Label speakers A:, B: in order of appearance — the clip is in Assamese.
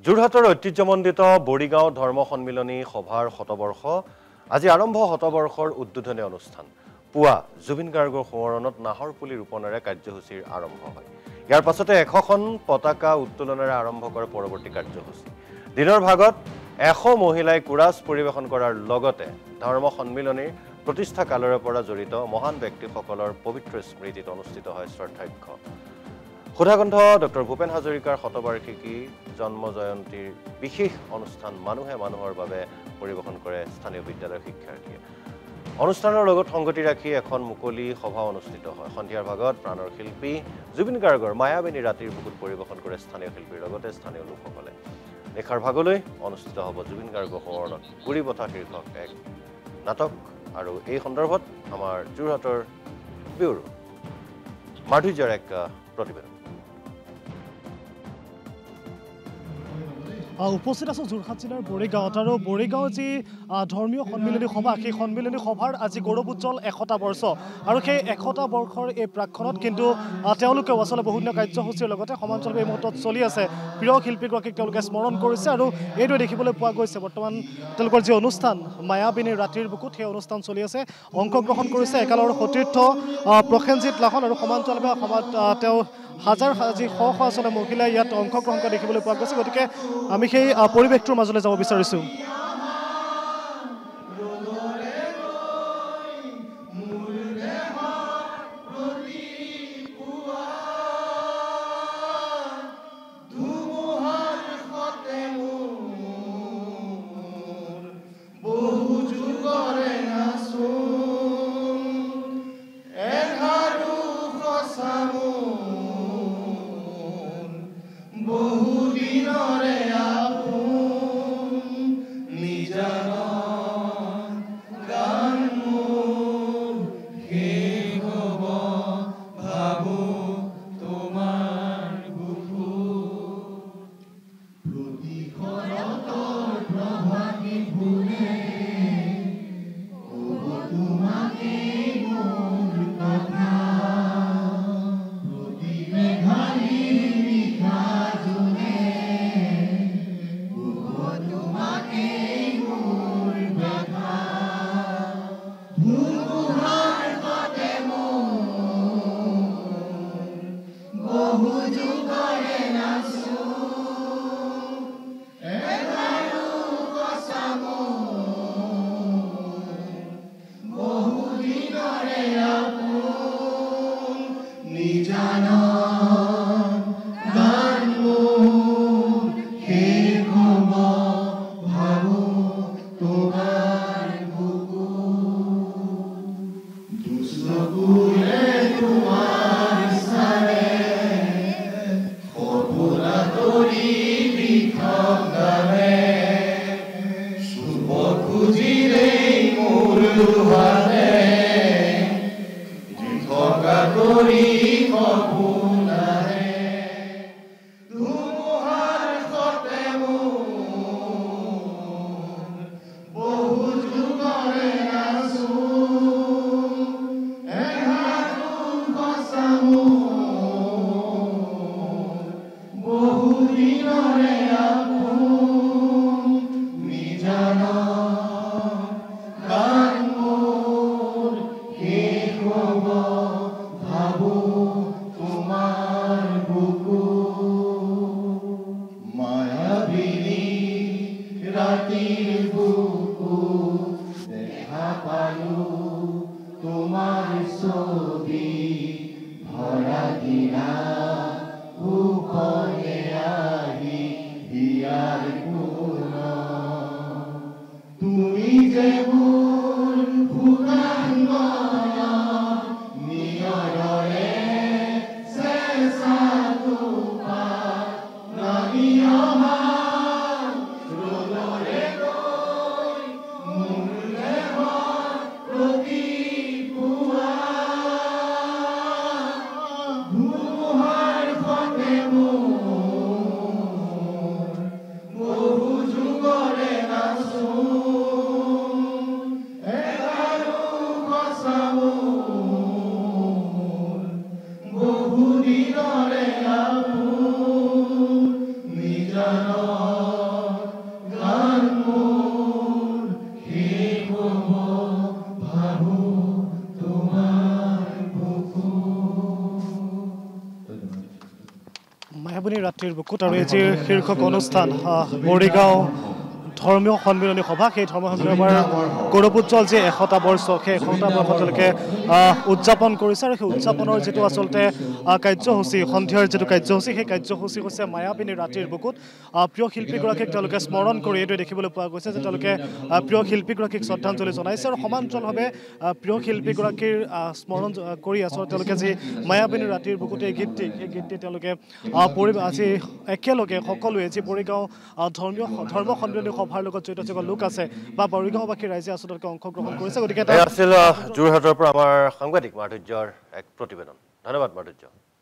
A: যোৰহাটৰ ঐতিহ্যমণ্ডিত বৰিগাঁও ধৰ্ম সন্মিলনী সভাৰ শতবৰ্ষ আজি আৰম্ভ শতবৰ্ষৰ উদ্বোধনী অনুষ্ঠান পুৱা জুবিন গাৰ্গৰ সোঁৱৰণত নাহৰ পুলি ৰোপণেৰে কাৰ্যসূচীৰ আৰম্ভ হয় ইয়াৰ পাছতে 100খন পতাকা উত্তোলনেৰে আৰম্ভ কৰে পৰৱৰ্তী কাৰ্যসূচী দিনৰ ভাগত 100 মহিলাই কুৰাছ পৰিৱেশন কৰাৰ লগতে ধৰ্ম সন্মিলনীৰ প্ৰতিষ্ঠা কালৰে পৰা জড়িত মহান ব্যক্তিসকলৰ পবিত্ৰ স্মৃতিত অনুষ্ঠিত হয় শ্ৰদ্ধাৰ্ঘ্য সুধাকণ্ঠ ডক্টৰ ভূপেন হাজৰিকাৰ শতবাৰ্ষিকী জন্ম জয়ন্তীৰ বিশেষ অনুষ্ঠান মানুহে মানুহৰ বাবে পৰিৱেশন কৰে স্থানীয় বিদ্যালয়ৰ শিক্ষাৰ্থীয়ে অনুষ্ঠানৰ লগত সংগতি ৰাখি এখন মুকলি সভা অনুষ্ঠিত হয় সন্ধিয়াৰ ভাগত প্ৰাণৰ শিল্পী জুবিন গাৰ্গৰ মায়াবিনী ৰাতিৰ বুকুত পৰিৱেশন কৰে স্থানীয় শিল্পীৰ লগতে স্থানীয় লোকসকলে নিশাৰ ভাগলৈ অনুষ্ঠিত হ'ব জুবিন গাৰ্গৰ সোঁৱৰণত গুৰি বঠা শীৰ্ষক এক নাটক আৰু এই সন্দৰ্ভত আমাৰ যোৰহাটৰ ব্যুৰো মাধুৰ্যৰ এক প্ৰতিবেদন
B: উপস্থিত আছোঁ যোৰহাট জিলাৰ বৰিগাঁৱত আৰু বৰিগাঁৱৰ যি ধৰ্মীয় সন্মিলনী সভা সেই সন্মিলনী সভাৰ আজি গৌৰৱোজ্জ্বল 100টা বৰ্ষ আৰু সেই 100টা বৰ্ষৰ এই প্ৰাক্ষণত কিন্তু তেওঁলোকেও আচলতে বিভিন্ন কাৰ্যসূচীৰ লগতে সমান্তৰালভাৱে এই মুহূৰ্তত চলি আছে প্ৰিয় শিল্পীগৰাকীক তেওঁলোকে স্মৰণ কৰিছে আৰু এইটোৱে দেখিবলৈ পোৱা গৈছে বৰ্তমান তেওঁলোকৰ যি অনুষ্ঠান মায়াবিনীৰ ৰাতিৰ বুকুত সেই অনুষ্ঠান চলি আছে অংশগ্ৰহণ কৰিছে একালৰ সতীৰ্থ প্ৰসেনজিৎ লাহন আৰু সমান্তৰালভাৱে সভাত তেওঁ হাজাৰ আজি শ আচলতে মহিলাই ইয়াত অংশগ্ৰহণ কৰা দেখিবলৈ পোৱা গৈছে গতিকে আমি সেই পৰিৱেশটোৰ মাজলৈ যাব বিচাৰিছোঁ বুকুত আৰু এই যি শীৰ্ষক অনুষ্ঠান বৰিগাঁও ধৰ্মীয় সন্মিলনী সভা সেই ধৰ্মীয় সন্মিলনৰ গৌৰৱোজ্জ্বল যি 100টা বৰ্ষ সেই 100টা বৰ্ষ তেওঁলোকে উদযাপন কৰিছে আৰু সেই উদযাপনৰ যিটো আচলতে কাৰ্যসূচী সন্ধিয়াৰ যিটো কাৰ্যসূচী সেই কাৰ্যসূচী হৈছে মায়াবিনী ৰাতিৰ বুকুত প্ৰিয় শিল্পীগৰাকীক তেওঁলোকে স্মৰণ কৰি এইটোৱে দেখিবলৈ পোৱা গৈছে যে তেওঁলোকে প্ৰিয় শিল্পীগৰাকীক শ্ৰদ্ধাঞ্জলি জনাইছে আৰু সমান্তৰালভাৱে প্ৰিয় শিল্পীগৰাকীৰ স্মৰণ কৰি আচলতে তেওঁলোকে যি মায়াবিনী ৰাতিৰ বুকুত এই গীতটি সেই গীতটি তেওঁলোকে আজি একেলগে সকলোৱে যি বৰিগাঁও ধৰ্ম সন্মিলনী সভাৰ লগত জড়িত যিসকল লোক আছে বা বৰিগাঁওবাসী ৰাইজে আচলতে অংশগ্ৰহণ কৰিছে গতিকে
A: আছিল যোৰহাটৰ পৰা আমাৰ সাংবাদিক মাধুৰ্যৰ এক প্ৰতিবেদন ধন্যবাদ মাধুৰ্য